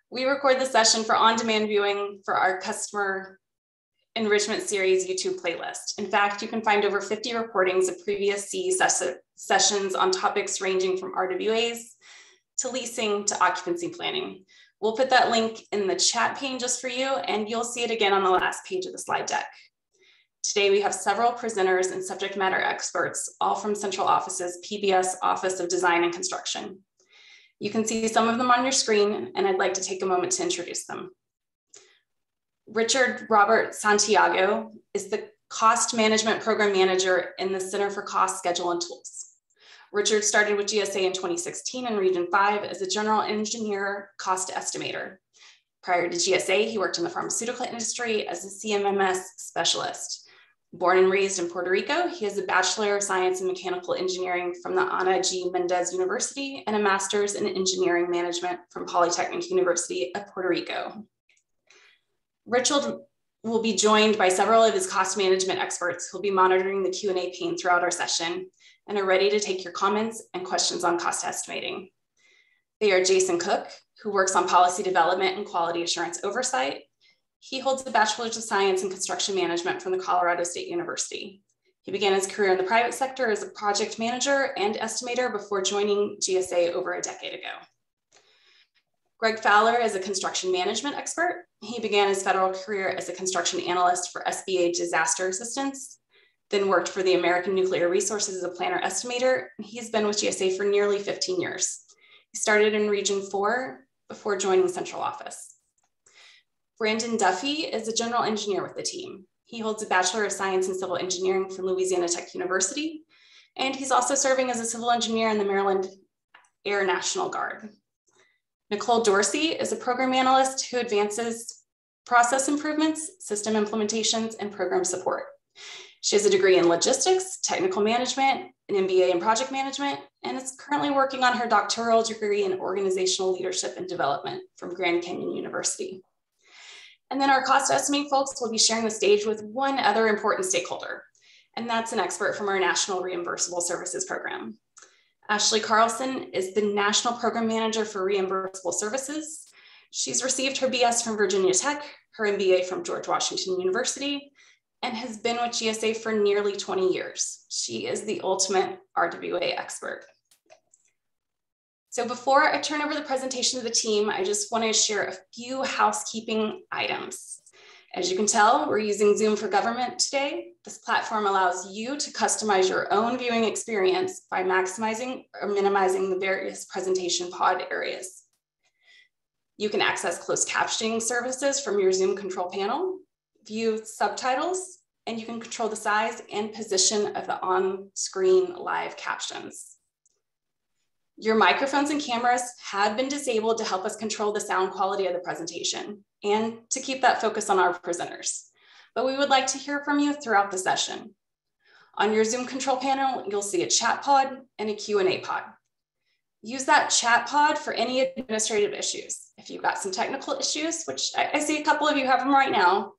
We record the session for on-demand viewing for our customer enrichment series YouTube playlist. In fact, you can find over 50 recordings of previous CE sessions on topics ranging from RWAs to leasing to occupancy planning. We'll put that link in the chat pane just for you, and you'll see it again on the last page of the slide deck. Today, we have several presenters and subject matter experts, all from Central Office's PBS Office of Design and Construction. You can see some of them on your screen, and I'd like to take a moment to introduce them. Richard Robert Santiago is the Cost Management Program Manager in the Center for Cost, Schedule, and Tools. Richard started with GSA in 2016 in Region 5 as a general engineer cost estimator. Prior to GSA, he worked in the pharmaceutical industry as a CMMS specialist. Born and raised in Puerto Rico, he has a Bachelor of Science in Mechanical Engineering from the Ana G. Mendez University and a Master's in Engineering Management from Polytechnic University of Puerto Rico. Richard will be joined by several of his cost management experts who will be monitoring the Q&A pane throughout our session and are ready to take your comments and questions on cost estimating. They are Jason Cook, who works on policy development and quality assurance oversight. He holds a Bachelor's of Science in Construction Management from the Colorado State University. He began his career in the private sector as a project manager and estimator before joining GSA over a decade ago. Greg Fowler is a construction management expert. He began his federal career as a construction analyst for SBA Disaster Assistance, then worked for the American Nuclear Resources as a planner estimator. He's been with GSA for nearly 15 years. He started in Region 4 before joining Central Office. Brandon Duffy is a general engineer with the team. He holds a Bachelor of Science in Civil Engineering from Louisiana Tech University, and he's also serving as a civil engineer in the Maryland Air National Guard. Nicole Dorsey is a program analyst who advances process improvements, system implementations, and program support. She has a degree in logistics, technical management, an MBA in project management, and is currently working on her doctoral degree in organizational leadership and development from Grand Canyon University. And then our cost estimating folks will be sharing the stage with one other important stakeholder, and that's an expert from our National Reimbursable Services Program. Ashley Carlson is the National Program Manager for Reimbursable Services. She's received her BS from Virginia Tech, her MBA from George Washington University, and has been with GSA for nearly 20 years. She is the ultimate RWA expert. So before I turn over the presentation to the team, I just want to share a few housekeeping items. As you can tell, we're using Zoom for Government today. This platform allows you to customize your own viewing experience by maximizing or minimizing the various presentation pod areas. You can access closed captioning services from your Zoom control panel, view subtitles, and you can control the size and position of the on-screen live captions. Your microphones and cameras have been disabled to help us control the sound quality of the presentation and to keep that focus on our presenters. But we would like to hear from you throughout the session. On your Zoom control panel, you'll see a chat pod and a Q&A pod. Use that chat pod for any administrative issues. If you've got some technical issues, which I see a couple of you have them right now,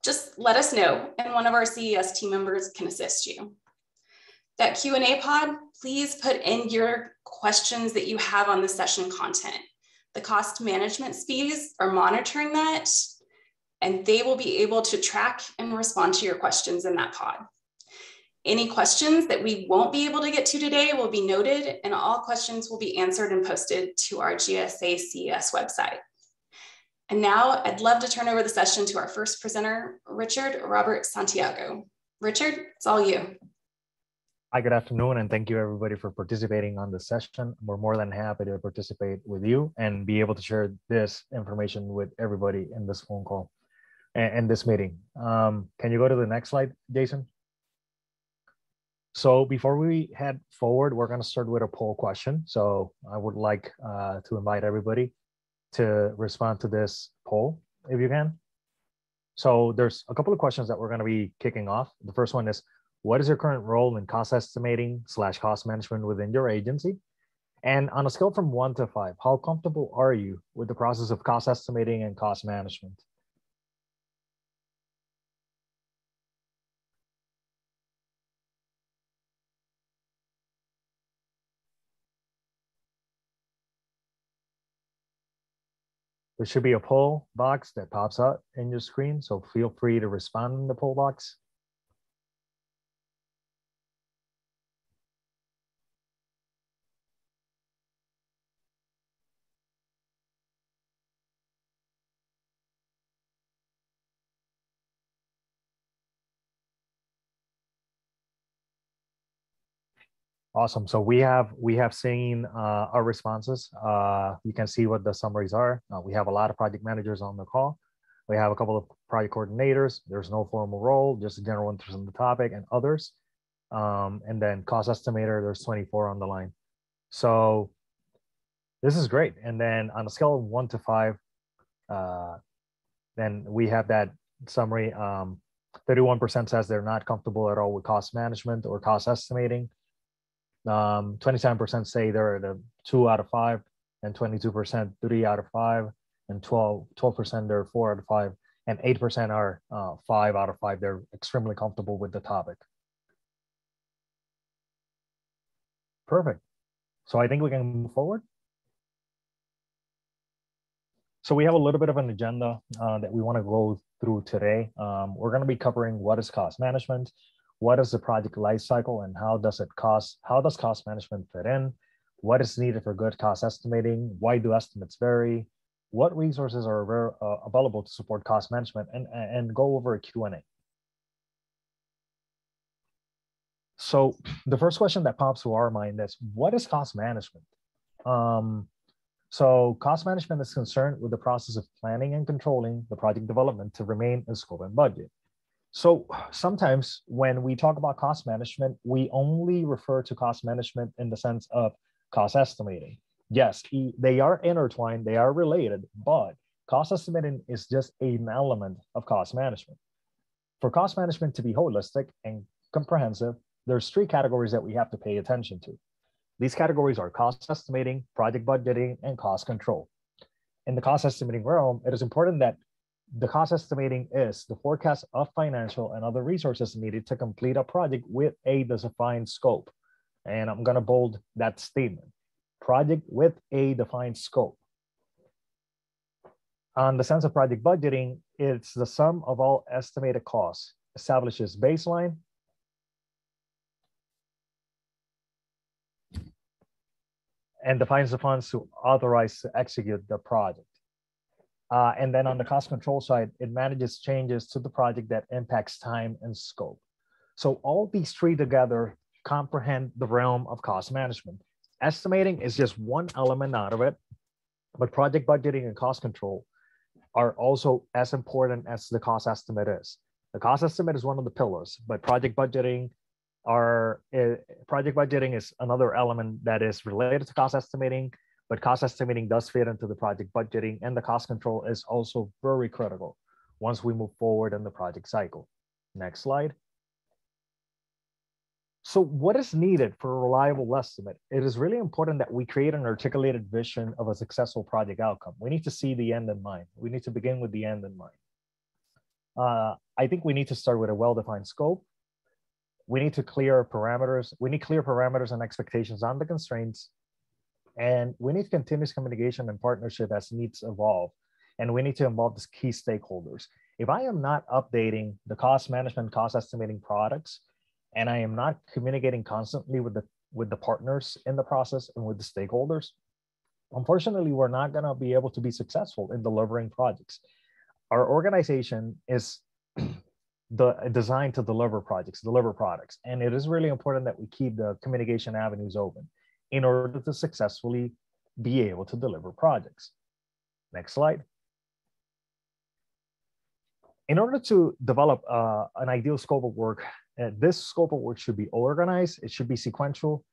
just let us know and one of our CES team members can assist you. That Q&A pod, please put in your questions that you have on the session content. The cost management SPs are monitoring that, and they will be able to track and respond to your questions in that pod. Any questions that we won't be able to get to today will be noted, and all questions will be answered and posted to our GSA CES website. And now I'd love to turn over the session to our first presenter, Richard Robert Santiago. Richard, it's all you. Hi, good afternoon, and thank you everybody for participating on this session. We're more than happy to participate with you and be able to share this information with everybody in this phone call and this meeting. Can you go to the next slide, Jason? So before we head forward, we're going to start with a poll question. So I would like to invite everybody to respond to this poll, if you can. So there's a couple of questions that we're going to be kicking off. The first one is, what is your current role in cost estimating / cost management within your agency? And on a scale from 1 to 5, how comfortable are you with the process of cost estimating and cost management? There should be a poll box that pops up in your screen, so feel free to respond in the poll box. Awesome. So we have seen our responses. You can see what the summaries are. We have a lot of project managers on the call. We have a couple of project coordinators. There's no formal role, just a general interest in the topic, and others. And then cost estimator, there's 24 on the line. So this is great. And then on a scale of 1 to 5, then we have that summary. 31% says they're not comfortable at all with cost management or cost estimating. 27% say they're at a 2 out of 5, and 22% 3 out of 5, and 12% they're 4 out of 5, and 8% are 5 out of 5. They're extremely comfortable with the topic. Perfect. So I think we can move forward. So we have a little bit of an agenda that we want to go through today. We're going to be covering what is cost management, what is the project life cycle, and how does cost management fit in, what is needed for good cost estimating, why do estimates vary, what resources are available to support cost management, and go over a Q&A. So the first question that pops to our mind is, what is cost management? So cost management is concerned with the process of planning and controlling the project development to remain in scope and budget. So sometimes when we talk about cost management, we only refer to cost management in the sense of cost estimating. Yes, they are intertwined, they are related, but cost estimating is just an element of cost management. For cost management to be holistic and comprehensive, there's 3 categories that we have to pay attention to. These categories are cost estimating, project budgeting, and cost control. In the cost estimating realm, it is important that the cost estimating is the forecast of financial and other resources needed to complete a project with a defined scope. And I'm going to bold that statement: project with a defined scope. On the sense of project budgeting, it's the sum of all estimated costs, establishes baseline, and defines the funds to authorize to execute the project. And then on the cost control side, it manages changes to the project that impacts time and scope. So all these 3 together comprehend the realm of cost management. Estimating is just one element out of it, but project budgeting and cost control are also as important as the cost estimate is. The cost estimate is one of the pillars, but project budgeting is another element that is related to cost estimating, but cost estimating does fit into the project budgeting, and the cost control is also very critical once we move forward in the project cycle. Next slide. So what is needed for a reliable estimate? It is really important that we create an articulated vision of a successful project outcome. We need to see the end in mind. We need to begin with the end in mind. I think we need to start with a well-defined scope. We need to clear parameters. We need clear parameters and expectations on the constraints. And we need continuous communication and partnership as needs evolve. And we need to involve the key stakeholders. If I am not updating the cost management, cost estimating products, and I am not communicating constantly with the partners in the process and with the stakeholders, unfortunately, we're not going to be able to be successful in delivering projects. Our organization is designed to deliver products. And it is really important that we keep the communication avenues open in order to successfully be able to deliver projects. Next slide. In order to develop an ideal scope of work, this scope of work should be organized, it should be sequential,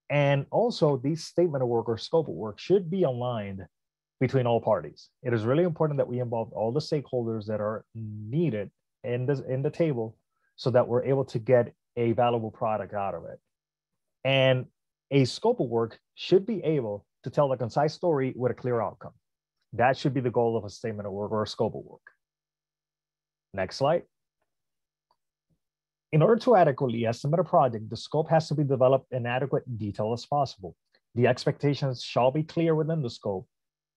and also this statement of work or scope of work should be aligned between all parties. It is really important that we involve all the stakeholders that are needed in the table so that we're able to get a valuable product out of it. And a scope of work should be able to tell a concise story with a clear outcome. That should be the goal of a statement of work or a scope of work. Next slide. In order to adequately estimate a project, the scope has to be developed in adequate detail as possible. The expectations shall be clear within the scope,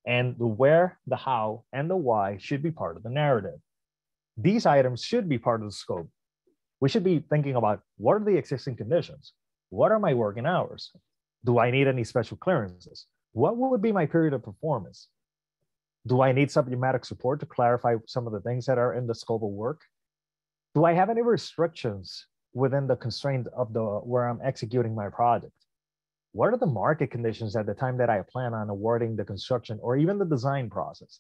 And the where, the how, and the why should be part of the narrative. These items should be part of the scope. We should be thinking about what are the existing conditions? What are my working hours? Do I need any special clearances? What would be my period of performance? Do I need subject matter support to clarify some of the things that are in the scope of work? Do I have any restrictions within the constraint of the where I'm executing my project? What are the market conditions at the time that I plan on awarding the construction or even the design process?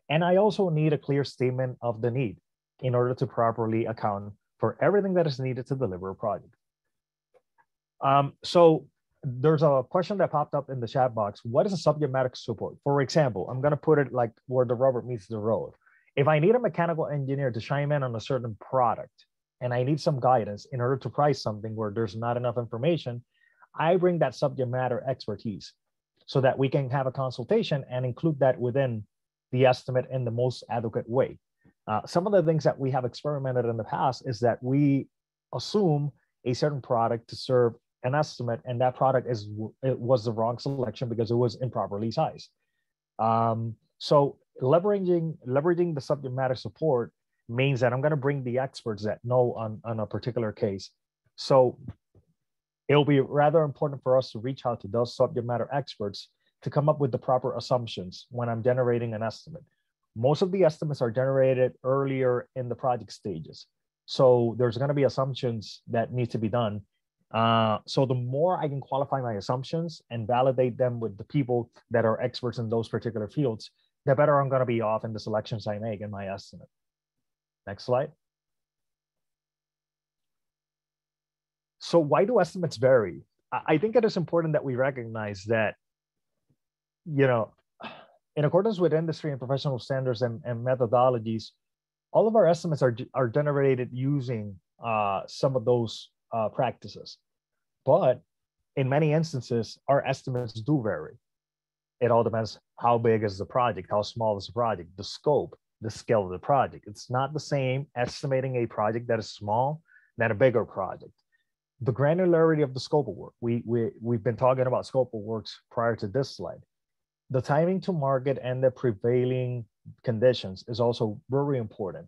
And I also need a clear statement of the need in order to properly account for everything that is needed to deliver a project. So there's a question that popped up in the chat box. What is a subject matter support? For example, I'm going to put it like where the rubber meets the road. If I need a mechanical engineer to chime in on a certain product and I need some guidance in order to price something where there's not enough information, I bring that subject matter expertise so that we can have a consultation and include that within the estimate in the most adequate way. Some of the things that we have experimented in the past is that we assume a certain product to serve an estimate, and that product was the wrong selection because it was improperly sized. So leveraging the subject matter support means that I'm going to bring the experts that know on a particular case. So it'll be rather important for us to reach out to those subject matter experts to come up with the proper assumptions when I'm generating an estimate. Most of the estimates are generated earlier in the project stages. So there's going to be assumptions that need to be done. So the more I can qualify my assumptions and validate them with the people that are experts in those particular fields, the better I'm going to be off in the selections I make in my estimate. Next slide. So why do estimates vary? I think it is important that we recognize that, in accordance with industry and professional standards and methodologies, all of our estimates are generated using some of those practices. But in many instances, our estimates do vary. It all depends how big is the project, how small is the project, the scope, the scale of the project. It's not the same estimating a project that is small than a bigger project. The granularity of the scope of work. We've been talking about scope of works prior to this slide. The timing to market and the prevailing conditions is also very important.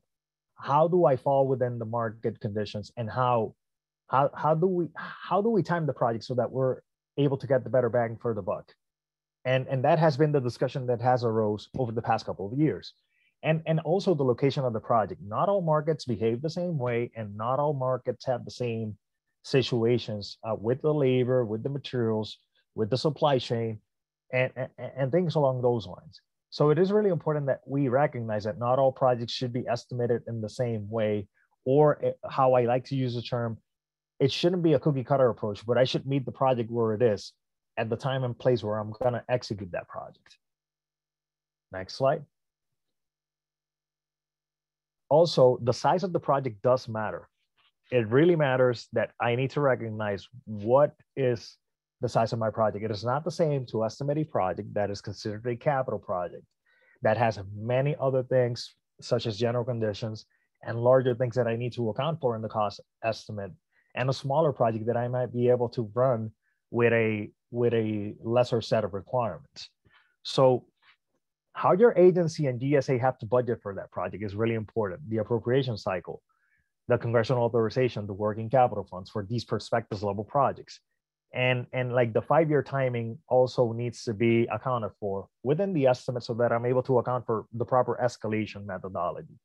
How do I fall within the market conditions, and how do we time the project so that we're able to get the better bang for the buck? And that has been the discussion that has arose over the past couple of years. And also the location of the project. Not all markets behave the same way, and not all markets have the same situations with the labor, with the materials, with the supply chain, and things along those lines. So it is really important that we recognize that not all projects should be estimated in the same way, or how I like to use the term, it shouldn't be a cookie cutter approach, but I should meet the project where it is at the time and place where I'm going to execute that project. Next slide. Also, the size of the project does matter. It really matters that I need to recognize what is the size of my project. It is not the same to estimate a project that is considered a capital project that has many other things, such as general conditions and larger things that I need to account for in the cost estimate, and a smaller project that I might be able to run with a lesser set of requirements. So how your agency and GSA have to budget for that project is really important. The appropriation cycle, the congressional authorization, the working capital funds for these prospectus level projects. And like the 5-year timing also needs to be accounted for within the estimate so that I'm able to account for the proper escalation methodology.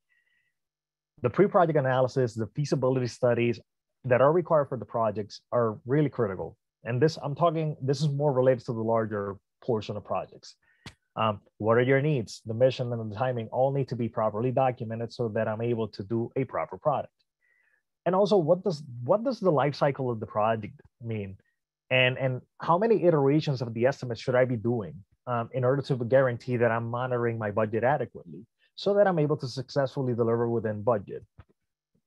The pre-project analysis, the feasibility studies that are required for the projects are really critical. And this is more related to the larger portion of projects. What are your needs? The mission and the timing all need to be properly documented so that I'm able to do a proper product. And also, what does the life cycle of the project mean? And how many iterations of the estimate should I be doing in order to guarantee that I'm monitoring my budget adequately so that I'm able to successfully deliver within budget?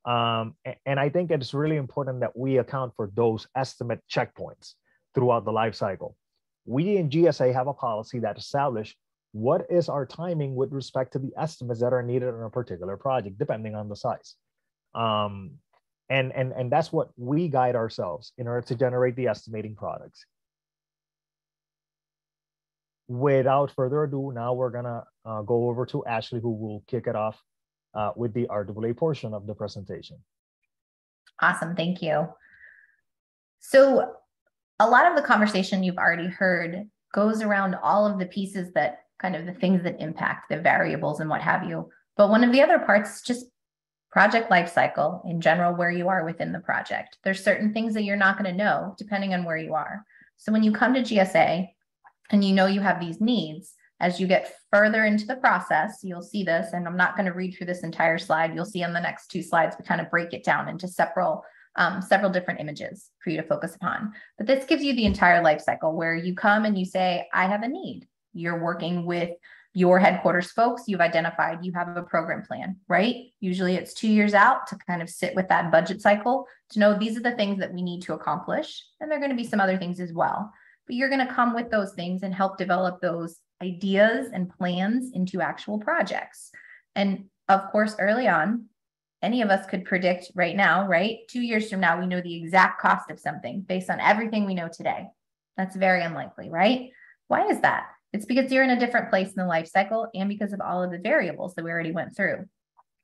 And I think it's really important that we account for those estimate checkpoints throughout the life cycle. We in GSA have a policy that establishes what is our timing with respect to the estimates that are needed on a particular project, depending on the size. And that's what we guide ourselves in order to generate the estimating products. without further ado, now we're gonna go over to Ashley, who will kick it off with the RWA portion of the presentation. Awesome, thank you. So a lot of the conversation you've already heard goes around all of the pieces that kind of the things that impact the variables and what have you. But one of the other parts is just project lifecycle in general, where you are within the project. There's certain things that you're not going to know depending on where you are. So when you come to GSA and you know you have these needs, as you get further into the process, you'll see this, and I'm not going to read through this entire slide. You'll see on the next 2 slides, we kind of break it down into several different images for you to focus upon. But this gives you the entire life cycle where you come and you say, I have a need. You're working with your headquarters folks. You've identified you have a program plan, right? Usually it's 2 years out to kind of sit with that budget cycle to know these are the things that we need to accomplish. And there are going to be some other things as well. But you're going to come with those things and help develop those ideas and plans into actual projects. And of course, early on, any of us could predict right now, right? 2 years from now, we know the exact cost of something based on everything we know today. That's very unlikely, right? Why is that? It's because you're in a different place in the life cycle and because of all of the variables that we already went through.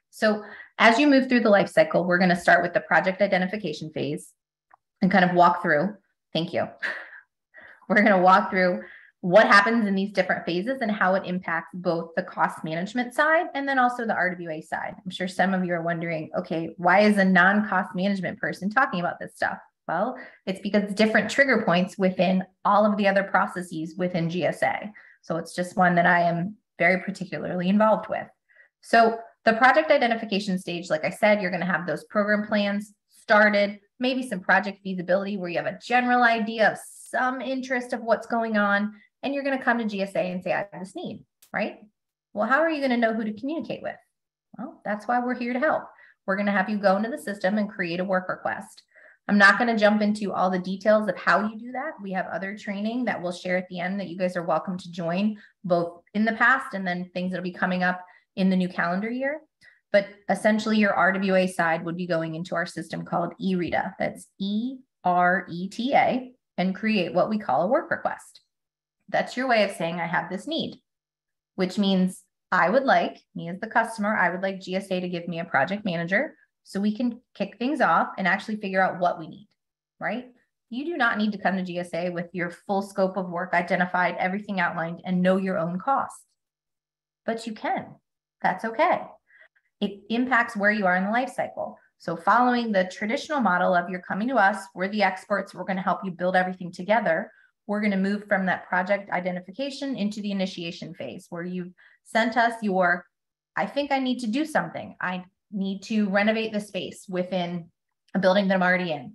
So as you move through the life cycle, we're going to start with the project identification phase and kind of walk through. Thank you. We're going to walk through what happens in these different phases and how it impacts both the cost management side and then also the RWA side. I'm sure some of you are wondering, okay, why is a non-cost management person talking about this stuff? Well, it's because different trigger points within all of the other processes within GSA. So it's just one that I am very particularly involved with. So the project identification stage, like I said, you're going to have those program plans started, maybe some project feasibility where you have a general idea of some interest of what's going on, and you're going to come to GSA and say, I have this need, right? Well, how are you going to know who to communicate with? Well, that's why we're here to help. We're going to have you go into the system and create a work request. I'm not going to jump into all the details of how you do that. We have other training that we'll share at the end that you guys are welcome to join, both in the past and then things that will be coming up in the new calendar year. But essentially your RWA side would be going into our system called eRETA. That's ERETA, and create what we call a work request. That's your way of saying I have this need, which means I would like, me as the customer, I would like GSA to give me a project manager so we can kick things off and actually figure out what we need, right? You do not need to come to GSA with your full scope of work identified, everything outlined, and know your own costs. But you can. That's okay. It impacts where you are in the life cycle. So following the traditional model of you're coming to us, we're the experts, we're going to help you build everything together. We're going to move from that project identification into the initiation phase where you've sent us your, I think I need to do something. I need to renovate the space within a building that I'm already in.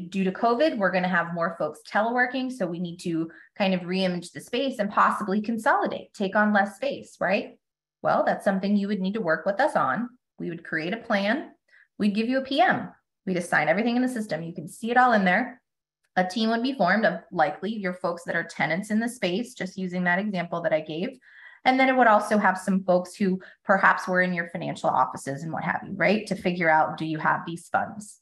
Due to COVID, we're going to have more folks teleworking. So we need to kind of reimage the space and possibly consolidate, take on less space, right? Well, that's something you would need to work with us on. We would create a plan. We'd give you a PM. We'd assign everything in the system. You can see it all in there. A team would be formed of likely your folks that are tenants in the space, just using that example that I gave. And then it would also have some folks who perhaps were in your financial offices and what have you, right? To figure out, do you have these funds?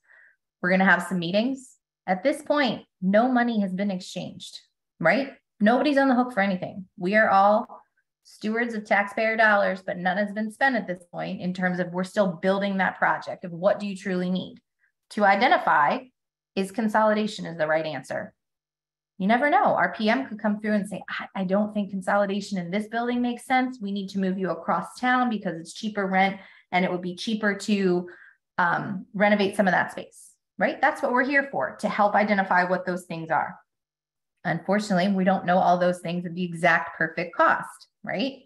We're going to have some meetings. At this point, no money has been exchanged, right? Nobody's on the hook for anything. We are all stewards of taxpayer dollars, but none has been spent at this point in terms of we're still building that project of what do you truly need. To identify, is consolidation is the right answer. You never know. Our PM could come through and say, I don't think consolidation in this building makes sense. We need to move you across town because it's cheaper rent and it would be cheaper to renovate some of that space, right? That's what we're here for, to help identify what those things are. Unfortunately, we don't know all those things at the exact perfect cost, right?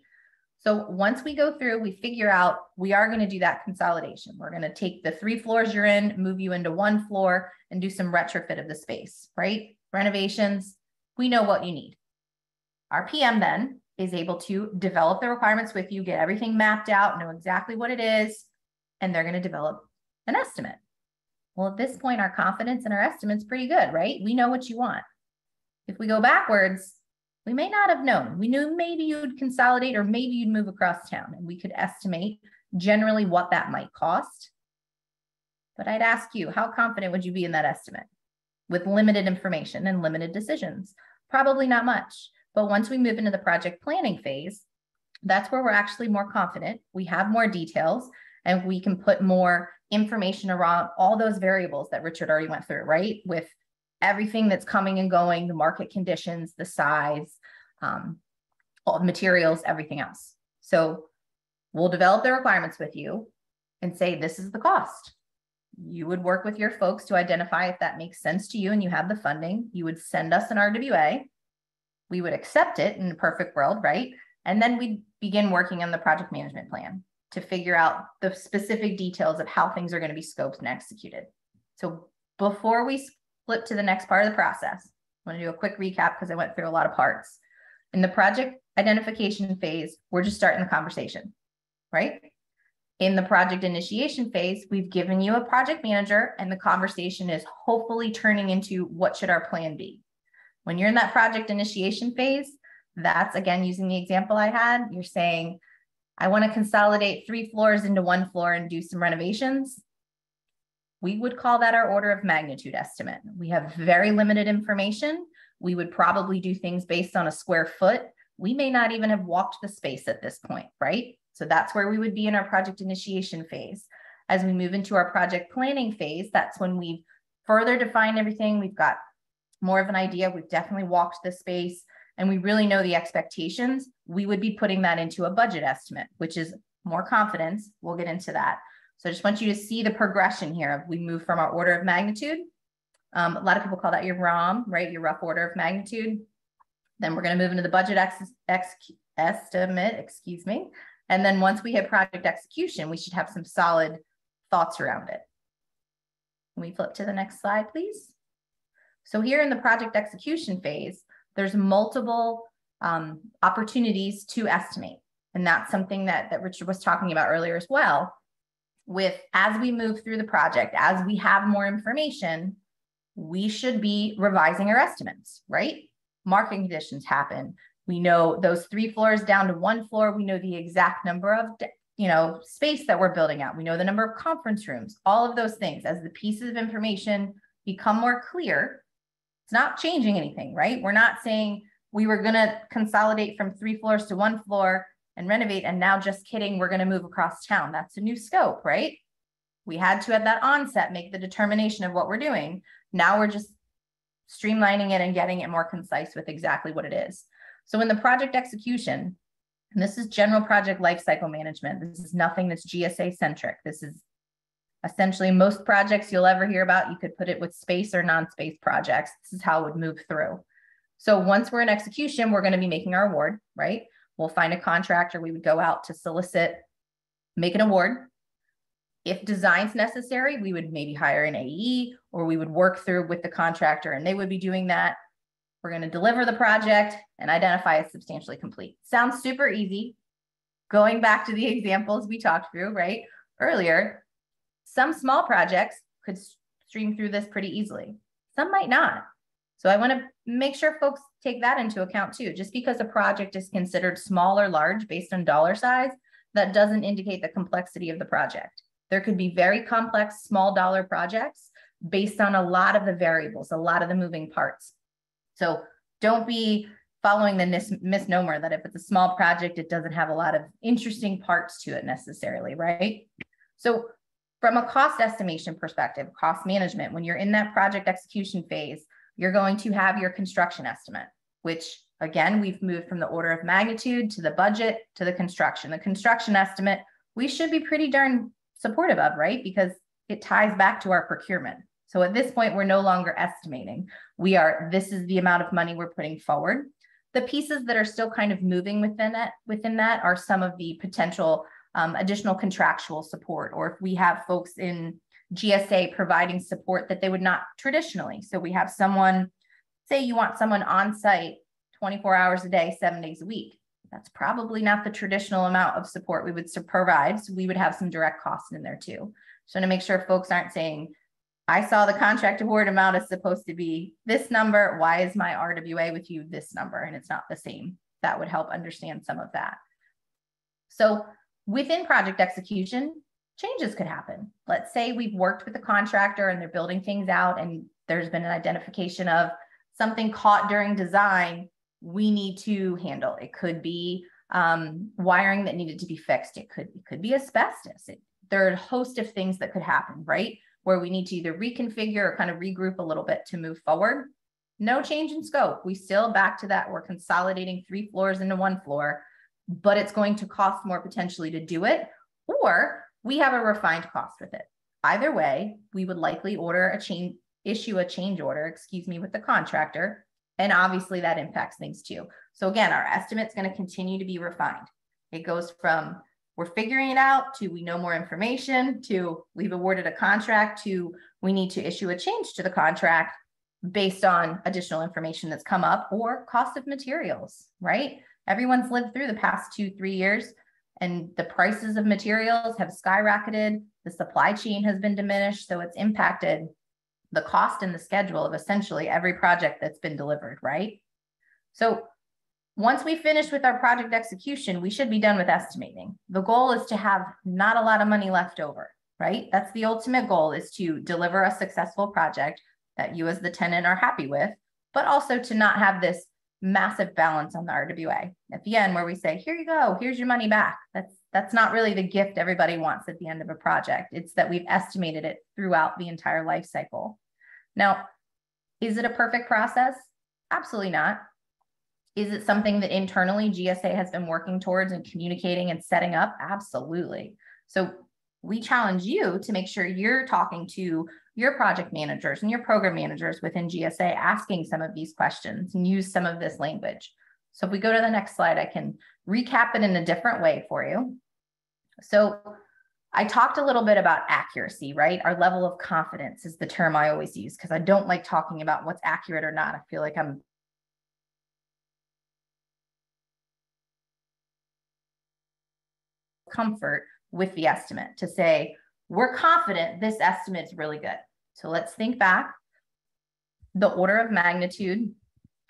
So once we go through, we figure out we are going to do that consolidation. We're going to take the 3 floors you're in, move you into 1 floor and do some retrofit of the space, right? Renovations, we know what you need. Our PM then is able to develop the requirements with you, get everything mapped out, know exactly what it is, and they're going to develop an estimate. Well, at this point, our confidence in our estimate's pretty good, right? We know what you want. If we go backwards, we may not have known. We knew maybe you'd consolidate or maybe you'd move across town, and we could estimate generally what that might cost. But I'd ask you, how confident would you be in that estimate with limited information and limited decisions? Probably not much. But once we move into the project planning phase, that's where we're actually more confident. We have more details and we can put more information around all those variables that Richard already went through, right? With everything that's coming and going, the market conditions, the size, all the materials, everything else. So we'll develop the requirements with you and say, this is the cost. You would work with your folks to identify if that makes sense to you and you have the funding. You would send us an RWA. We would accept it in a perfect world, right? And then we'd begin working on the project management plan to figure out the specific details of how things are going to be scoped and executed. So before we flip to the next part of the process, I'm going to do a quick recap because I went through a lot of parts. In the project identification phase, we're just starting the conversation, right? In the project initiation phase, we've given you a project manager and the conversation is hopefully turning into what should our plan be? When you're in that project initiation phase, that's again, using the example I had, you're saying, I want to consolidate 3 floors into 1 floor and do some renovations. We would call that our order of magnitude estimate. We have very limited information. We would probably do things based on a square foot. We may not even have walked the space at this point, right? So that's where we would be in our project initiation phase. As we move into our project planning phase, that's when we've further defined everything. We've got more of an idea. We've definitely walked the space and we really know the expectations. We would be putting that into a budget estimate, which is more confidence. We'll get into that. So I just want you to see the progression here. We move from our order of magnitude. A lot of people call that your ROM, right? Your rough order of magnitude. Then we're going to move into the budget estimate, excuse me. And then once we hit project execution, we should have some solid thoughts around it. Can we flip to the next slide, please? So here in the project execution phase, there's multiple opportunities to estimate. And that's something that Richard was talking about earlier as well. As we move through the project, as we have more information, we should be revising our estimates, right? Market conditions happen. We know those 3 floors down to 1 floor. We know the exact number of, space that we're building out. We know the number of conference rooms, all of those things. As the pieces of information become more clear, it's not changing anything, right? We're not saying we were going to consolidate from 3 floors to 1 floor and renovate. And now just kidding, we're going to move across town. That's a new scope, right? We had to at that onset make the determination of what we're doing. Now we're just streamlining it and getting it more concise with exactly what it is. So in the project execution, and this is general project lifecycle management. This is nothing that's GSA centric. This is essentially most projects you'll ever hear about. You could put it with space or non-space projects. This is how it would move through. So once we're in execution, we're going to be making our award, right? We'll find a contractor. We would go out to solicit, make an award. If design's necessary, we would maybe hire an AE or we would work through with the contractor and they would be doing that. We're going to deliver the project and identify as substantially complete. Sounds super easy. Going back to the examples we talked through, right, earlier, some small projects could stream through this pretty easily. Some might not. So I want to make sure folks take that into account too. Just because a project is considered small or large based on dollar size, that doesn't indicate the complexity of the project. There could be very complex small dollar projects based on a lot of the variables, a lot of the moving parts. So don't be following the misnomer that if it's a small project, it doesn't have a lot of interesting parts to it necessarily, right? So from a cost estimation perspective, cost management, when you're in that project execution phase, you're going to have your construction estimate, which again, we've moved from the order of magnitude to the budget to the construction. The construction estimate, we should be pretty darn supportive of, right? Because it ties back to our procurement. So at this point, we're no longer estimating. This is the amount of money we're putting forward. The pieces that are still kind of moving within that are some of the potential additional contractual support, or if we have folks in GSA providing support that they would not traditionally. So we have someone, say you want someone on site 24 hours a day, 7 days a week. That's probably not the traditional amount of support we would provide. So we would have some direct costs in there too. So to make sure folks aren't saying, I saw the contract award amount is supposed to be this number. Why is my RWA with you this number? And it's not the same. That would help understand some of that. So within project execution, changes could happen. Let's say we've worked with a contractor and they're building things out and there's been an identification of something caught during design we need to handle. It could be wiring that needed to be fixed. It could be asbestos. There are a host of things that could happen, right? Where we need to either reconfigure or kind of regroup a little bit to move forward. No change in scope. We still back to that. We're consolidating 3 floors into 1 floor, but it's going to cost more potentially to do it, or we have a refined cost with it. Either way, we would likely issue a change order, with the contractor. And obviously that impacts things too. So again, our estimate's going to continue to be refined. It goes from we're figuring it out to we know more information to we've awarded a contract to we need to issue a change to the contract based on additional information that's come up or cost of materials, right? Everyone's lived through the past 2-3 years and the prices of materials have skyrocketed. The supply chain has been diminished. So it's impacted the cost and the schedule of essentially every project that's been delivered, right? So once we finish with our project execution, we should be done with estimating. The goal is to have not a lot of money left over, right? That's the ultimate goal, is to deliver a successful project that you as the tenant are happy with, but also to not have this massive balance on the RWA at the end where we say, here you go, here's your money back. That's not really the gift everybody wants at the end of a project. It's that we've estimated it throughout the entire life cycle. Now, is it a perfect process? Absolutely not. Is it something that internally GSA has been working towards and communicating and setting up? Absolutely. So we challenge you to make sure you're talking to your project managers and your program managers within GSA, asking some of these questions and use some of this language. So if we go to the next slide, I can recap it in a different way for you. So I talked a little bit about accuracy, right? Our level of confidence is the term I always use because I don't like talking about what's accurate or not. I feel like I'm comfort with the estimate to say, we're confident this estimate is really good. So let's think back. The order of magnitude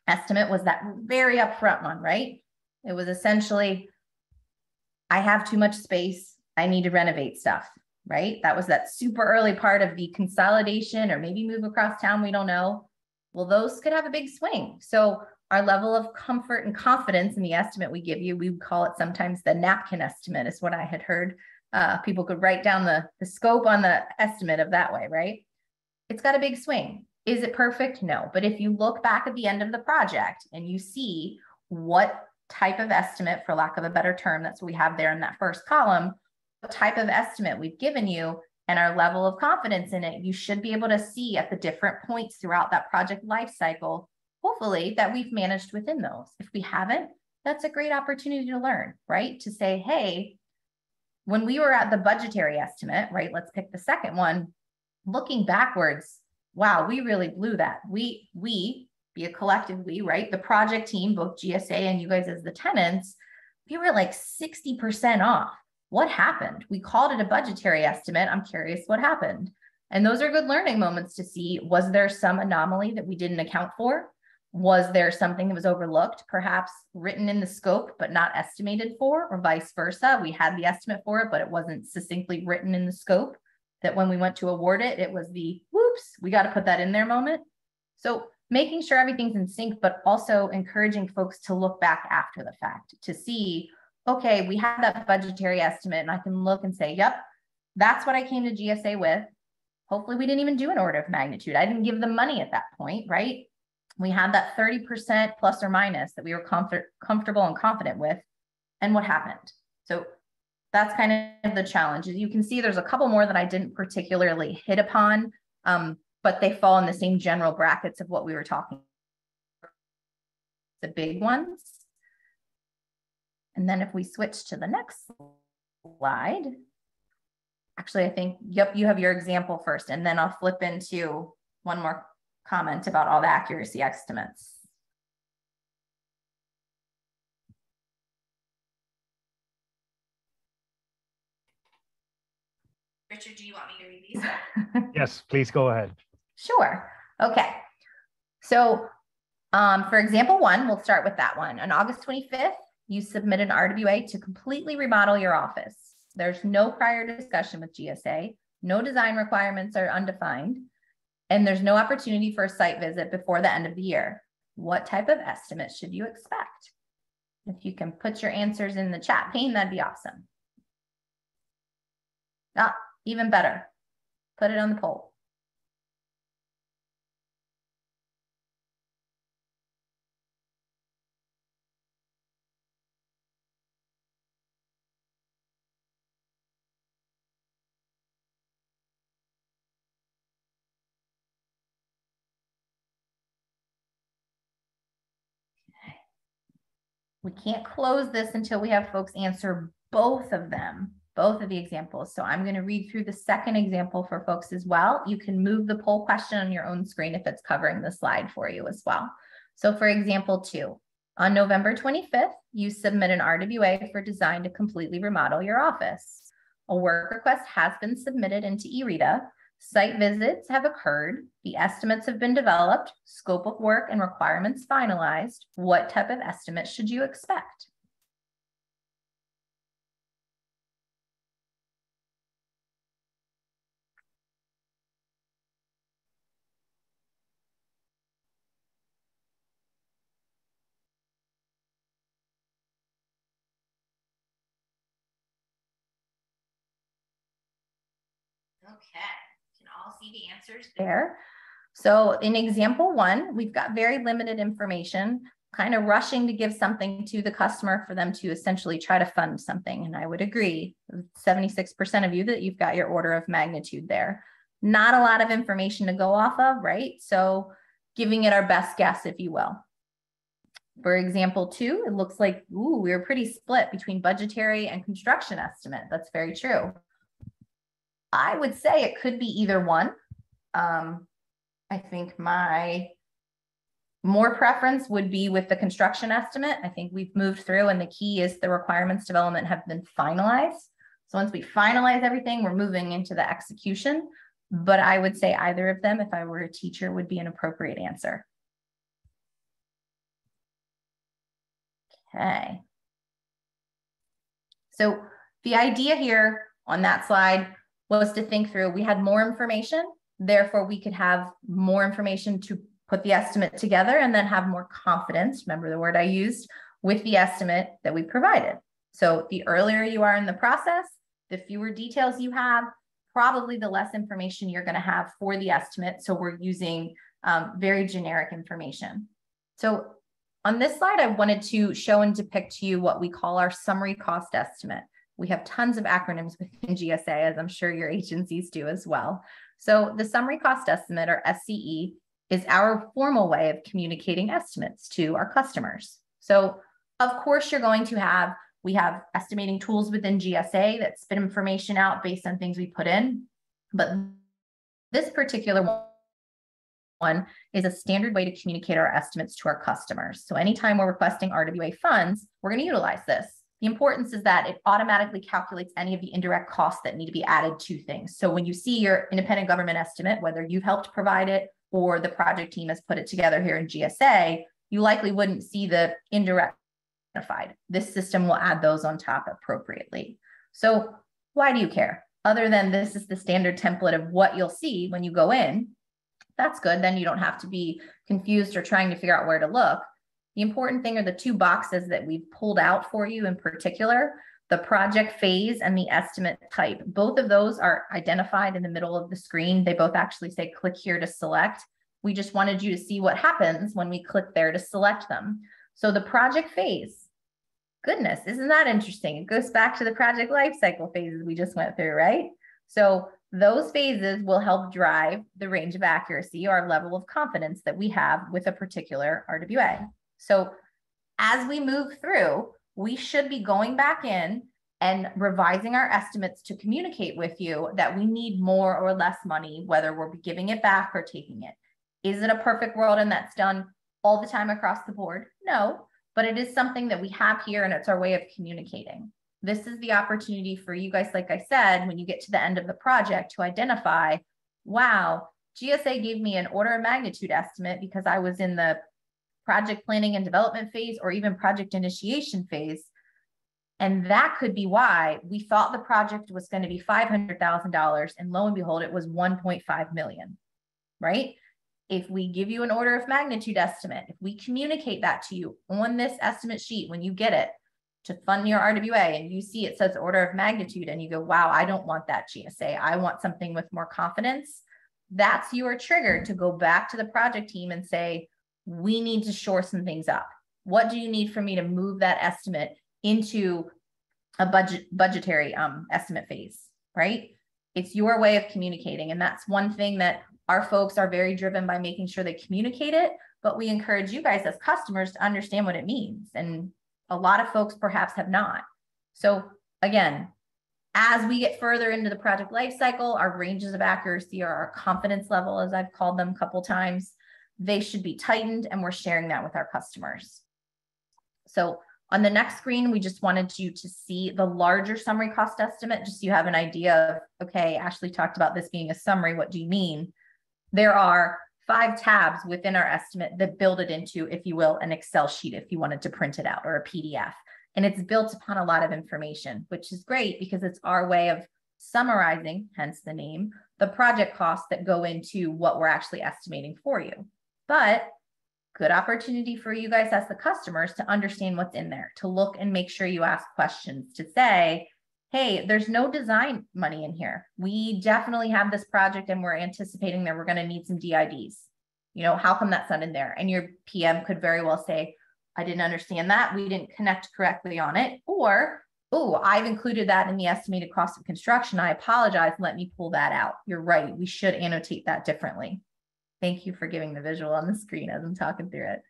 estimate was that very upfront one, right? It was essentially, I have too much space. I need to renovate stuff, right? That was that super early part of the consolidation or maybe move across town. We don't know. Well, those could have a big swing. So our level of comfort and confidence in the estimate we give you, we would call it sometimes the napkin estimate is what I had heard. People could write down the scope on the estimate of that way, right? It's got a big swing. Is it perfect? No. But if you look back at the end of the project and you see what type of estimate, for lack of a better term, that's what we have there in that first column, what type of estimate we've given you and our level of confidence in it, you should be able to see at the different points throughout that project life cycle, hopefully, that we've managed within those. If we haven't, that's a great opportunity to learn, right? To say, hey, when we were at the budgetary estimate, right? Let's pick the second one. Looking backwards, wow, we really blew that. We be a collective we, right? The project team, both GSA and you guys as the tenants, we were like 60% off. What happened? We called it a budgetary estimate. I'm curious what happened. And those are good learning moments to see, was there some anomaly that we didn't account for? Was there something that was overlooked, perhaps written in the scope, but not estimated for, or vice versa? We had the estimate for it, but it wasn't succinctly written in the scope, that when we went to award it, it was the, whoops, we got to put that in there moment. So making sure everything's in sync, but also encouraging folks to look back after the fact to see, okay, we have that budgetary estimate and I can look and say, yep, that's what I came to GSA with. Hopefully we didn't even do an order of magnitude. I didn't give them money at that point, right? We had that 30% plus or minus that we were comfortable and confident with. And what happened? So that's kind of the challenge. As you can see, there's a couple more that I didn't particularly hit upon, but they fall in the same general brackets of what we were talking about, the big ones. And then if we switch to the next slide, actually, I think, yep, you have your example first, and then I'll flip into one more comment about all the accuracy estimates. Richard, do you want me to read these? Yes, please go ahead. Sure. Okay. So for example one, we'll start with that one. On August 25th, you submit an RWA to completely remodel your office. There's no prior discussion with GSA. No design requirements are undefined. And there's no opportunity for a site visit before the end of the year. What type of estimate should you expect? If you can put your answers in the chat pane, that'd be awesome. Ah, even better. Put it on the poll. We can't close this until we have folks answer both of them, both of the examples. So I'm going to read through the second example for folks as well. You can move the poll question on your own screen if it's covering the slide for you as well. So for example 2, on November 25th, you submit an RWA for design to completely remodel your office. A work request has been submitted into eRita. Site visits have occurred. The estimates have been developed. Scope of work and requirements finalized. What type of estimate should you expect? Okay. All see the answers there. So in example 1, we've got very limited information, kind of rushing to give something to the customer for them to essentially try to fund something. And I would agree, 76% of you that you've got your order of magnitude there. Not a lot of information to go off of, right? So giving it our best guess, if you will. For example 2, it looks like, ooh, we were pretty split between budgetary and construction estimate. That's very true. I would say it could be either one. I think my more preference would be with the construction estimate. I think we've moved through, and the key is the requirements development have been finalized. So once we finalize everything, we're moving into the execution. But I would say either of them, if I were a teacher, would be an appropriate answer. Okay. So the idea here on that slide was to think through, we had more information, therefore we could have more information to put the estimate together and then have more confidence, remember the word I used, with the estimate that we provided. So the earlier you are in the process, the fewer details you have, probably the less information you're going to have for the estimate. So we're using very generic information. So on this slide, I wanted to show and depict to you what we call our summary cost estimate. We have tons of acronyms within GSA, as I'm sure your agencies do as well. So the summary cost estimate, or SCE, is our formal way of communicating estimates to our customers. So of course you're going to have, we have estimating tools within GSA that spit information out based on things we put in, but this particular one is a standard way to communicate our estimates to our customers. So anytime we're requesting RWA funds, we're going to utilize this. The importance is that it automatically calculates any of the indirect costs that need to be added to things. So when you see your independent government estimate, whether you've helped provide it or the project team has put it together here in GSA, you likely wouldn't see the indirect identified. This system will add those on top appropriately. So why do you care? Other than this is the standard template of what you'll see when you go in, that's good. Then you don't have to be confused or trying to figure out where to look. The important thing are the 2 boxes that we've pulled out for you in particular, the project phase and the estimate type. Both of those are identified in the middle of the screen. They both actually say click here to select. We just wanted you to see what happens when we click there to select them. So the project phase, goodness, isn't that interesting? It goes back to the project lifecycle phases we just went through, right? So those phases will help drive the range of accuracy or level of confidence that we have with a particular RWA. So as we move through, we should be going back in and revising our estimates to communicate with you that we need more or less money, whether we're giving it back or taking it. Is it a perfect world and that's done all the time across the board? No, but it is something that we have here and it's our way of communicating. This is the opportunity for you guys, like I said, when you get to the end of the project to identify, wow, GSA gave me an order of magnitude estimate because I was in the project planning and development phase or even project initiation phase. And that could be why we thought the project was going to be $500,000 and lo and behold, it was 1.5 million, right? if we give you an order of magnitude estimate, if we communicate that to you on this estimate sheet when you get it to fund your RWA and you see it says order of magnitude and you go, wow, I don't want that GSA. I want something with more confidence. That's your trigger to go back to the project team and say, we need to shore some things up. What do you need for me to move that estimate into a budgetary estimate phase, right? It's your way of communicating. And that's one thing that our folks are very driven by, making sure they communicate it, but we encourage you guys as customers to understand what it means. And a lot of folks perhaps have not. So again, as we get further into the project lifecycle, our ranges of accuracy, or our confidence level, as I've called them a couple times, they should be tightened, and we're sharing that with our customers. So on the next screen, we just wanted you to see the larger summary cost estimate, just so you have an idea of, okay, Ashley talked about this being a summary. What do you mean? There are 5 tabs within our estimate that build it into, if you will, an Excel sheet if you wanted to print it out, or a PDF. And it's built upon a lot of information, which is great because it's our way of summarizing, hence the name, the project costs that go into what we're actually estimating for you. But good opportunity for you guys as the customers to understand what's in there, to look and make sure you ask questions, to say, hey, there's no design money in here. We definitely have this project and we're anticipating that we're going to need some DIDs. You know, how come that's not in there? And your PM could very well say, I didn't understand that. We didn't connect correctly on it. Or, oh, I've included that in the estimated cost of construction. I apologize. Let me pull that out. You're right. We should annotate that differently. Thank you for giving the visual on the screen as I'm talking through it.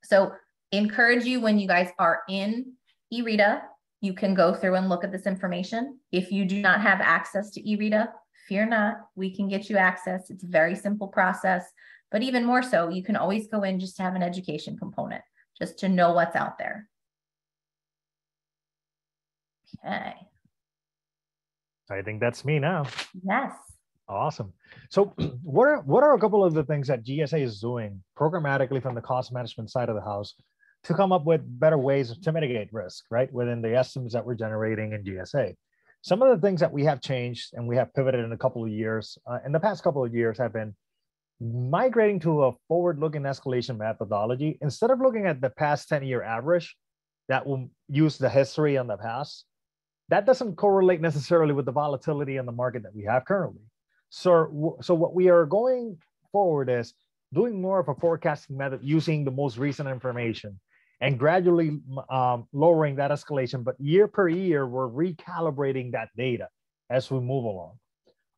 So encourage you, when you guys are in eRita, you can go through and look at this information. If you do not have access to eRita, fear not, we can get you access. It's a very simple process, but even more so, you can always go in just to have an education component, just to know what's out there. Okay. I think that's me now. Yes. Awesome. So what are a couple of the things that GSA is doing programmatically from the cost management side of the house to come up with better ways to mitigate risk, right, within the estimates that we're generating in GSA? Some of the things that we have changed and we have pivoted in a couple of years, in the past couple of years, have been migrating to a forward-looking escalation methodology. Instead of looking at the past 10-year average that will use the history in the past, that doesn't correlate necessarily with the volatility in the market that we have currently. So what we are going forward is doing more of a forecasting method using the most recent information and gradually lowering that escalation. But year per year, we're recalibrating that data as we move along.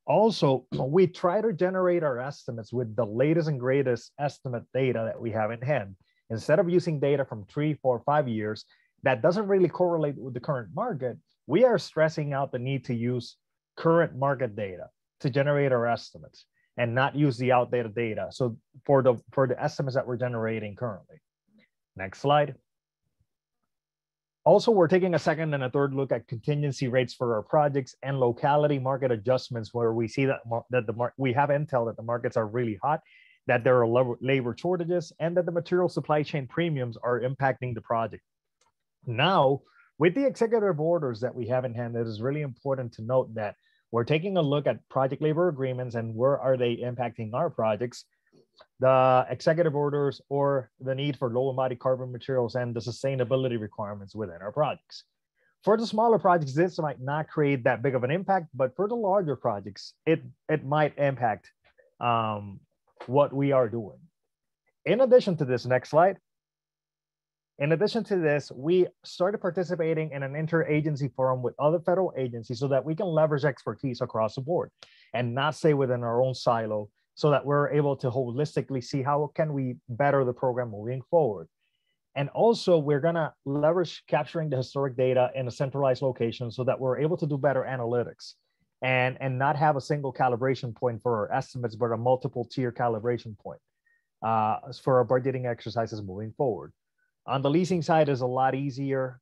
Also, we try to generate our estimates with the latest and greatest estimate data that we have in hand. Instead of using data from 3, 4, 5 years that doesn't really correlate with the current market, we are stressing out the need to use current market data to generate our estimates and not use the outdated data. So for the estimates that we're generating currently. Next slide. Also, we're taking a second and a third look at contingency rates for our projects and locality market adjustments, where we see that we have intel that the markets are really hot, that there are labor shortages, and that the material supply chain premiums are impacting the project. Now, with the executive orders that we have in hand, it is really important to note that we're taking a look at project labor agreements and where are they impacting our projects, the executive orders, or the need for low embodied carbon materials and the sustainability requirements within our projects. For the smaller projects, this might not create that big of an impact, but for the larger projects, it might impact what we are doing. In addition to this, next slide. In addition to this, we started participating in an interagency forum with other federal agencies so that we can leverage expertise across the board and not stay within our own silo, so that we're able to holistically see how can we better the program moving forward. And also, we're gonna leverage capturing the historic data in a centralized location so that we're able to do better analytics and not have a single calibration point for our estimates, but a multiple tier calibration point for our budgeting exercises moving forward. On the leasing side is a lot easier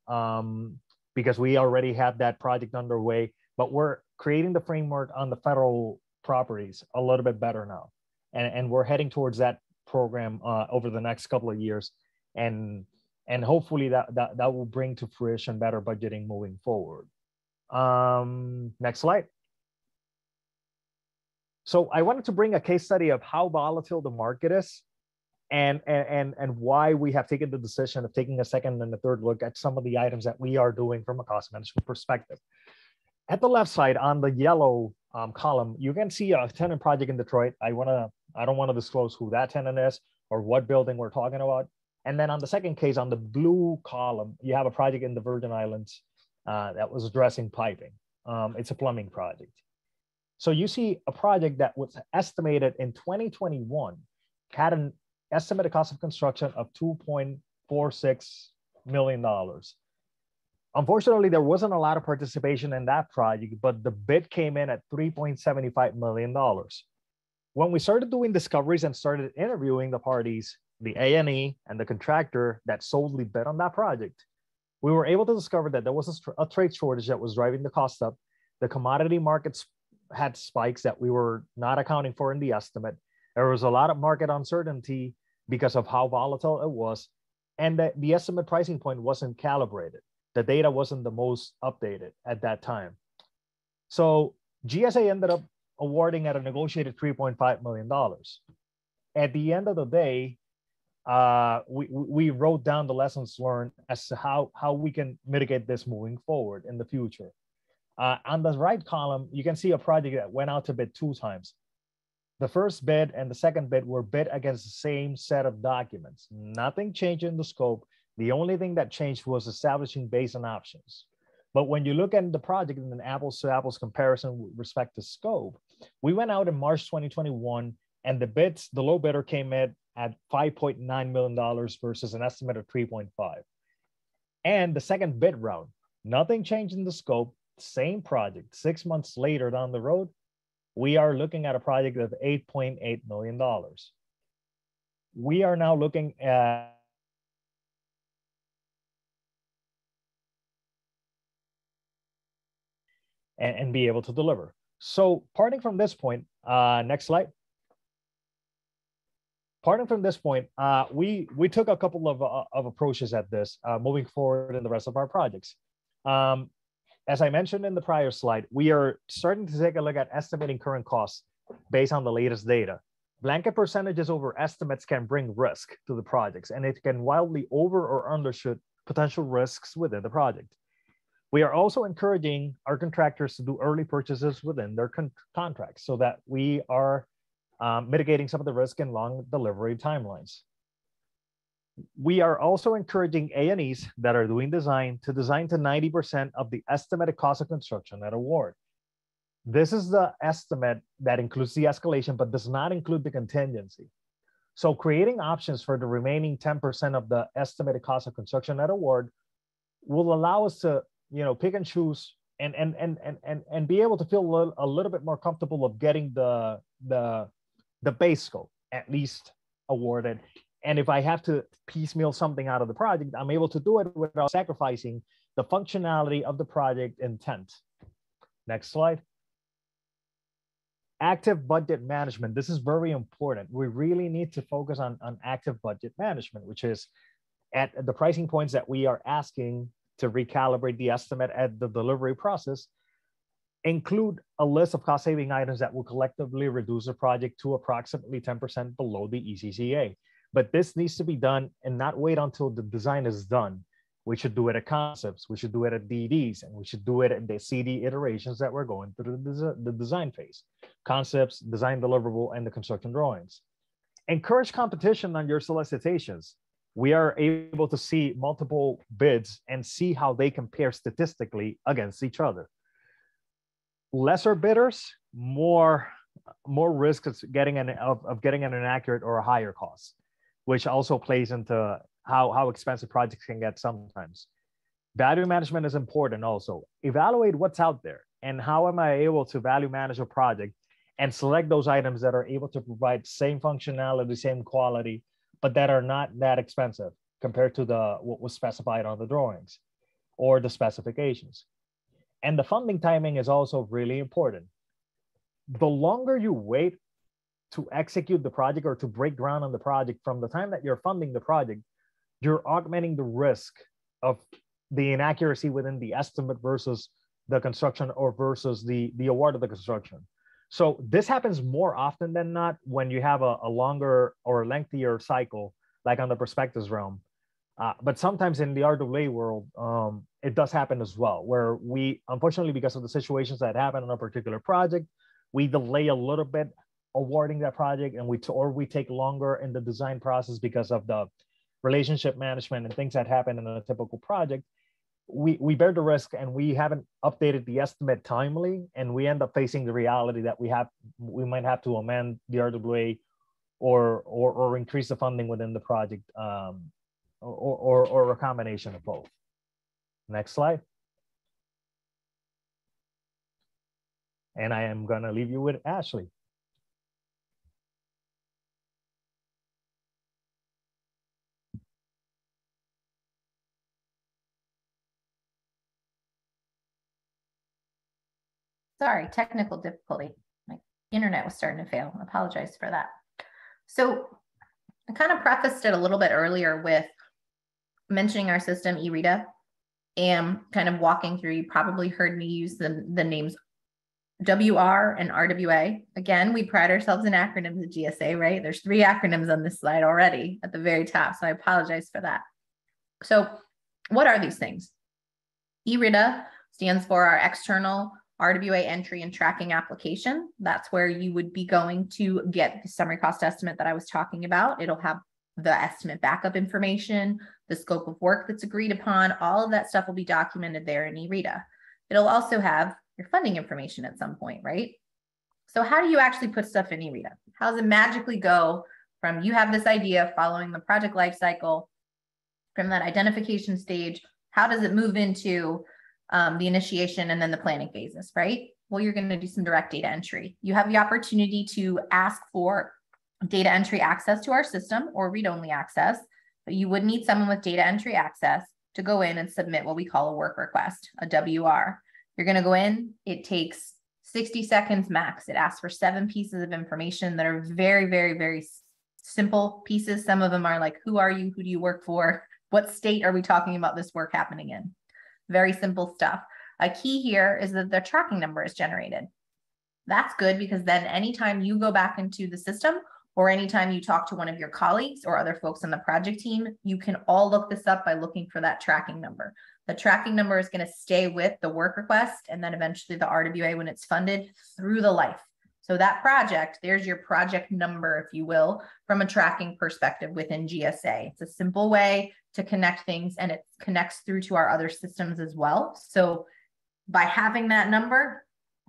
because we already have that project underway, but we're creating the framework on the federal properties a little bit better now. And we're heading towards that program over the next couple of years. And hopefully that will bring to fruition better budgeting moving forward. Next slide. So I wanted to bring a case study of how volatile the market is and why we have taken the decision of taking a second and a third look at some of the items that we are doing from a cost management perspective. At the left side on the yellow column, you can see a tenant project in Detroit. I don't want to disclose who that tenant is or what building we're talking about. And then on the second case, on the blue column, you have a project in the Virgin Islands that was addressing piping. It's a plumbing project. So you see a project that was estimated in 2021 had an estimated cost of construction of $2.46 million. Unfortunately, there wasn't a lot of participation in that project, but the bid came in at $3.75 million. When we started doing discoveries and started interviewing the parties, the A&E and the contractor that solely bid on that project, we were able to discover that there was a trade shortage that was driving the cost up. The commodity markets had spikes that we were not accounting for in the estimate. There was a lot of market uncertainty because of how volatile it was, and the estimate pricing point wasn't calibrated. The data wasn't the most updated at that time. So GSA ended up awarding at a negotiated $3.5 million. At the end of the day, we wrote down the lessons learned as to how we can mitigate this moving forward in the future. On the right column, you can see a project that went out to bid 2 times. The first bid and the second bid were bid against the same set of documents. Nothing changed in the scope. The only thing that changed was establishing base and options. But when you look at the project in an apples to apples comparison with respect to scope, we went out in March 2021 and the low bidder came in at $5.9 million versus an estimate of 3.5. And the second bid round, nothing changed in the scope, same project. 6 months later down the road, we are looking at a project of $8.8 million. We are now looking at and be able to deliver. So parting from this point, next slide. Parting from this point, we took a couple of approaches at this moving forward in the rest of our projects. As I mentioned in the prior slide, we are starting to take a look at estimating current costs based on the latest data. Blanket percentages over estimates can bring risk to the projects, and it can wildly over or undershoot potential risks within the project. We are also encouraging our contractors to do early purchases within their contracts so that we are mitigating some of the risk and long delivery timelines. We are also encouraging A&Es that are doing design to 90% of the estimated cost of construction at award. This is the estimate that includes the escalation, but does not include the contingency. So creating options for the remaining 10% of the estimated cost of construction at award will allow us to, pick and choose and be able to feel a little bit more comfortable of getting the base scope at least awarded. And if I have to piecemeal something out of the project, I'm able to do it without sacrificing the functionality of the project intent. Next slide. Active budget management. This is very important. We really need to focus on active budget management, which is at the pricing points that we are asking to recalibrate the estimate at the delivery process, include a list of cost-saving items that will collectively reduce the project to approximately 10% below the ECCA. But this needs to be done and not wait until the design is done. We should do it at concepts, we should do it at DDs, and we should do it at the CD iterations that we're going through the design phase. Concepts, design deliverable, and the construction drawings. Encourage competition on your solicitations. We are able to see multiple bids and see how they compare statistically against each other. Lesser bidders, more risk of getting an inaccurate or a higher cost, which also plays into how expensive projects can get sometimes. Value management is important also. Evaluate what's out there and how am I able to value manage a project and select those items that are able to provide same functionality, same quality, but that are not that expensive compared to what was specified on the drawings or the specifications. And the funding timing is also really important. The longer you wait to execute the project or to break ground on the project from the time that you're funding the project, you're augmenting the risk of the inaccuracy within the estimate versus the construction or versus the award of the construction. So this happens more often than not when you have a longer or lengthier cycle, like on the prospectus realm. But sometimes in the RWA world, it does happen as well, where we, unfortunately, because of the situations that happen on a particular project, we delay a little bit awarding that project, and we take longer in the design process because of the relationship management and things that happen in a typical project. We bear the risk, and we haven't updated the estimate timely, and we end up facing the reality that we might have to amend the RWA or increase the funding within the project, or a combination of both. Next slide. And I am going to leave you with Ashley. Sorry, technical difficulty. My internet was starting to fail. I apologize for that. So I kind of prefaced it a little bit earlier with mentioning our system, eRita, and kind of walking through. You probably heard me use the names WR and RWA. Again, we pride ourselves in acronyms at GSA, right? There's 3 acronyms on this slide already at the very top, so I apologize for that. So what are these things? eRita stands for our external RWA entry and tracking application. That's where you would be going to get the summary cost estimate that I was talking about. It'll have the estimate backup information, the scope of work that's agreed upon. All of that stuff will be documented there in eRita. It'll also have your funding information at some point, right? So how do you actually put stuff in eRita? How does it magically go from you have this idea following the project lifecycle, from that identification stage, how does it move into the initiation and then the planning phases, right? Well, you're going to do some direct data entry. You have the opportunity to ask for data entry access to our system or read-only access, but you would need someone with data entry access to go in and submit what we call a work request, a WR. You're going to go in, it takes 60 seconds max. It asks for 7 pieces of information that are very, very, very simple pieces. Some of them are like, who are you? Who do you work for? What state are we talking about this work happening in? Very simple stuff. A key here is that the tracking number is generated. That's good because then anytime you go back into the system or anytime you talk to one of your colleagues or other folks on the project team, you can all look this up by looking for that tracking number. The tracking number is going to stay with the work request and then eventually the RWA when it's funded through the life. So that project, there's your project number, if you will, from a tracking perspective within GSA. It's a simple way to connect things and it connects through to our other systems as well. So by having that number,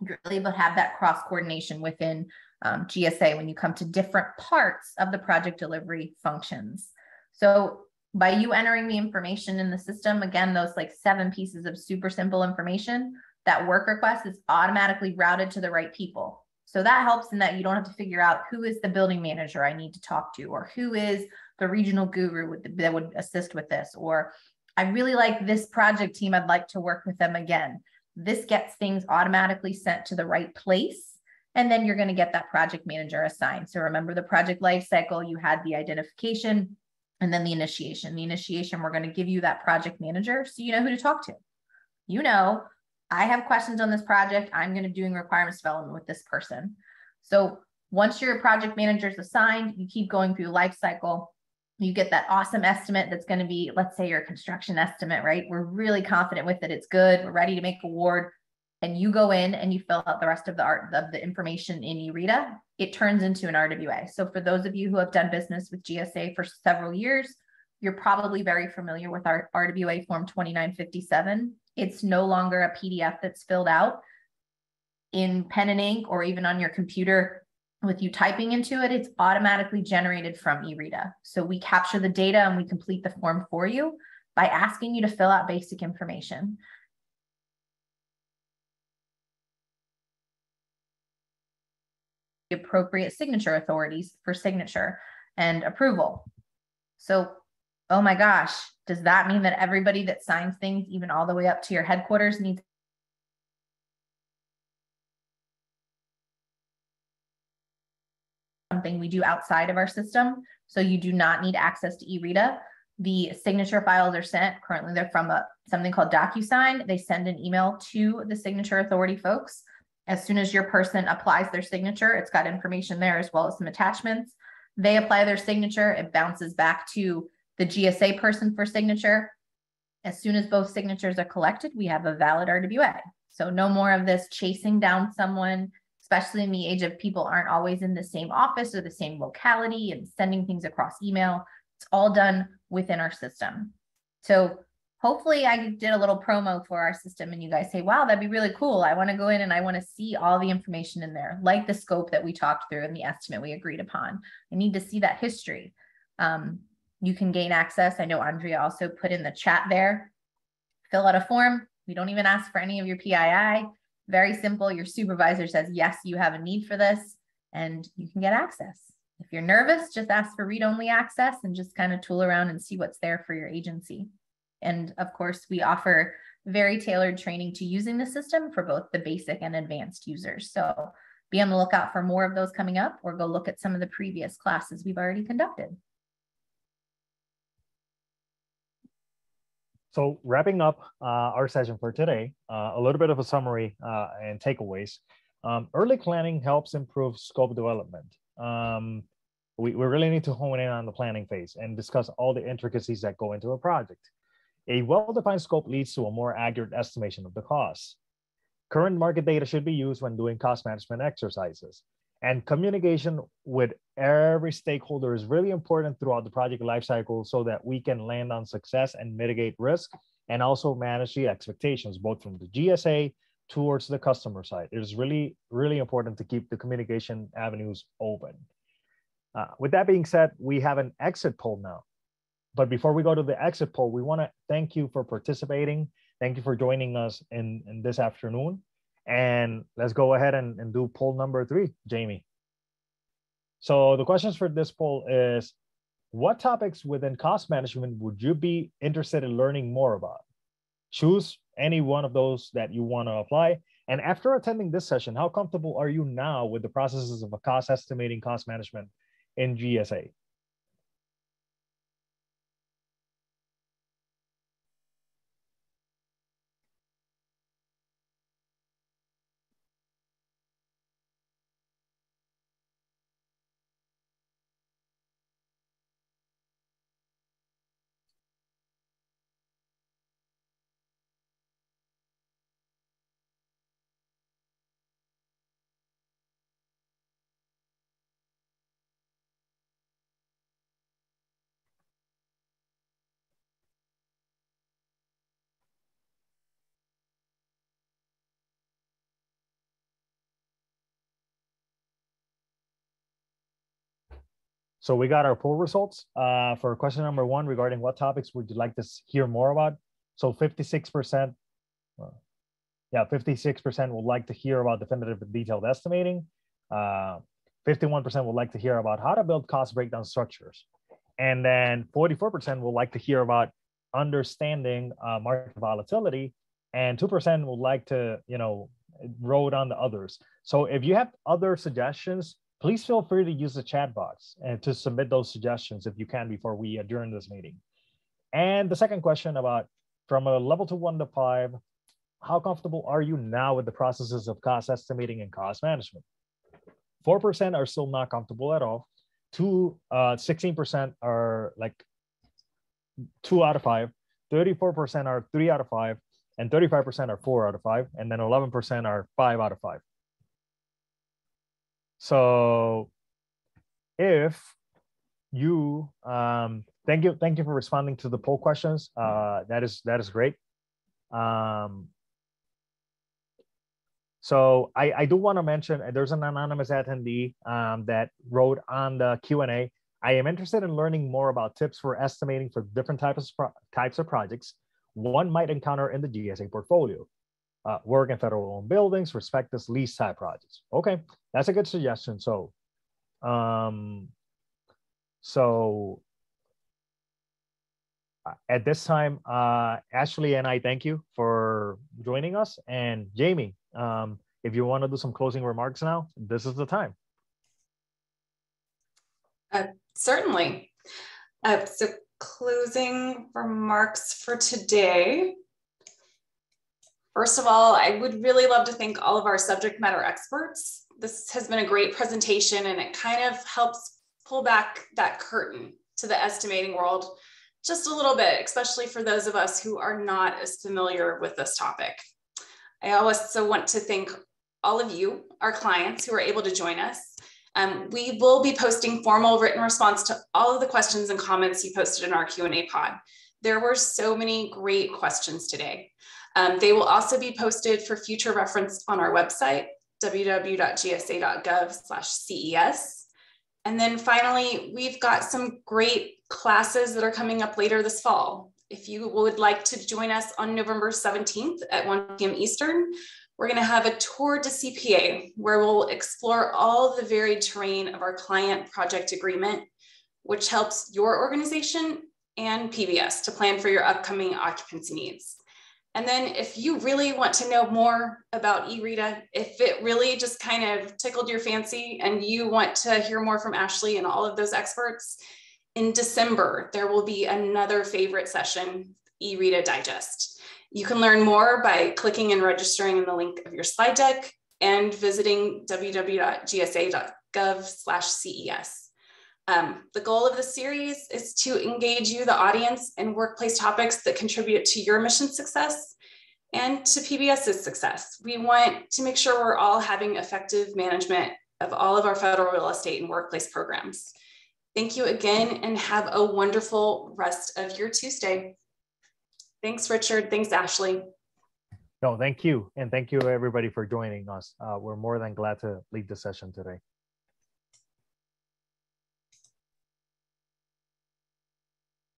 you're able to have that cross coordination within GSA when you come to different parts of the project delivery functions. So by you entering the information in the system, again, those like 7 pieces of super simple information, that work request is automatically routed to the right people. So that helps in that you don't have to figure out who is the building manager I need to talk to, or who is the regional guru that would assist with this, or I really like this project team, I'd like to work with them again. This gets things automatically sent to the right place. And then you're going to get that project manager assigned. So remember the project life cycle, you had the identification and then the initiation. The initiation, we're going to give you that project manager so you know who to talk to. You know, I have questions on this project. I'm going to be doing requirements development with this person. So once your project manager is assigned, you keep going through the life cycle. You get that awesome estimate that's going to be, let's say, your construction estimate, right? We're really confident with it. It's good. We're ready to make award. And you go in and you fill out the rest of the information in eRita. It turns into an RWA. So for those of you who have done business with GSA for several years, you're probably very familiar with our RWA form 2957. It's no longer a PDF that's filled out in pen and ink or even on your computer with you typing into it. It's automatically generated from eRita. So we capture the data and we complete the form for you by asking you to fill out basic information. The appropriate signature authorities for signature and approval. So, oh my gosh, does that mean that everybody that signs things, even all the way up to your headquarters, needs something we do outside of our system? So you do not need access to eRita. The signature files are sent. Currently, they're from something called DocuSign. They send an email to the signature authority folks. As soon as your person applies their signature, it's got information there as well as some attachments. They apply their signature, it bounces back to the GSA person for signature. As soon as both signatures are collected, we have a valid RWA. So no more of this chasing down someone, especially in the age of people aren't always in the same office or the same locality and sending things across email. It's all done within our system. So hopefully I did a little promo for our system and you guys say, wow, that'd be really cool. I want to go in and I want to see all the information in there, like the scope that we talked through and the estimate we agreed upon. I need to see that history. You can gain access. I know Andrea also put in the chat there. Fill out a form. We don't even ask for any of your PII. Very simple. Your supervisor says, yes, you have a need for this, and you can get access. If you're nervous, just ask for read-only access and just kind of tool around and see what's there for your agency. And of course, we offer very tailored training to using the system for both the basic and advanced users. So be on the lookout for more of those coming up, or go look at some of the previous classes we've already conducted. So wrapping up our session for today, a little bit of a summary and takeaways. Early planning helps improve scope development. We really need to hone in on the planning phase and discuss all the intricacies that go into a project. A well-defined scope leads to a more accurate estimation of the costs. Current market data should be used when doing cost management exercises. And communication with every stakeholder is really important throughout the project lifecycle so that we can land on success and mitigate risk and also manage the expectations, both from the GSA towards the customer side. It is really, really important to keep the communication avenues open. With that being said, we have an exit poll now. But before we go to the exit poll, we want to thank you for participating. Thank you for joining us in this afternoon. And let's go ahead and do poll number 3, Jamie. So the questions for this poll is, what topics within cost management would you be interested in learning more about? Choose any one of those that you want to apply. And after attending this session, how comfortable are you now with the processes of a cost estimating, cost management in GSA? So we got our poll results for question number 1 regarding what topics would you like to hear more about. So 56%, 56% would like to hear about definitive and detailed estimating. 51% would like to hear about how to build cost breakdown structures. And then 44% would like to hear about understanding market volatility. And 2% would like to, wrote on the others. So if you have other suggestions, please feel free to use the chat box and to submit those suggestions if you can before we adjourn this meeting. And the second question about, from a level to 1 to 5, how comfortable are you now with the processes of cost estimating and cost management? 4% are still not comfortable at all. 16% are like 2 out of 5. 34% are 3 out of 5. And 35% are 4 out of 5. And then 11% are 5 out of 5. So if you, thank you for responding to the poll questions. That is great. So I do want to mention, there's an anonymous attendee that wrote on the Q&A, I am interested in learning more about tips for estimating for different types of projects one might encounter in the GSA portfolio. Work in federal-owned buildings, prospectus, lease type projects. Okay, that's a good suggestion. So, at this time, Ashley and I thank you for joining us. And Jamie, if you want to do some closing remarks now, this is the time. Certainly. So closing remarks for today. First of all, I would really love to thank all of our subject matter experts. This has been a great presentation, and it kind of helps pull back that curtain to the estimating world just a little bit, especially for those of us who are not as familiar with this topic. I also want to thank all of you, our clients, who are able to join us. We will be posting formal written response to all of the questions and comments you posted in our Q&A pod. There were so many great questions today. They will also be posted for future reference on our website, www.gsa.gov/CES. And then finally, we've got some great classes that are coming up later this fall. If you would like to join us on November 17th at 1 p.m. Eastern, we're going to have a tour to CPA where we'll explore all the varied terrain of our client project agreement, which helps your organization and PBS to plan for your upcoming occupancy needs. And then if you really want to know more about eRITA, if it really just kind of tickled your fancy and you want to hear more from Ashley and all of those experts, in December, there will be another favorite session, eRITA Digest. You can learn more by clicking and registering in the link of your slide deck and visiting www.gsa.gov/CES. The goal of the series is to engage you, the audience, in workplace topics that contribute to your mission success and to PBS's success. We want to make sure we're all having effective management of all of our federal real estate and workplace programs. Thank you again, and have a wonderful rest of your Tuesday. Thanks, Richard. Thanks, Ashley. No, thank you. And thank you everybody for joining us. We're more than glad to lead the session today.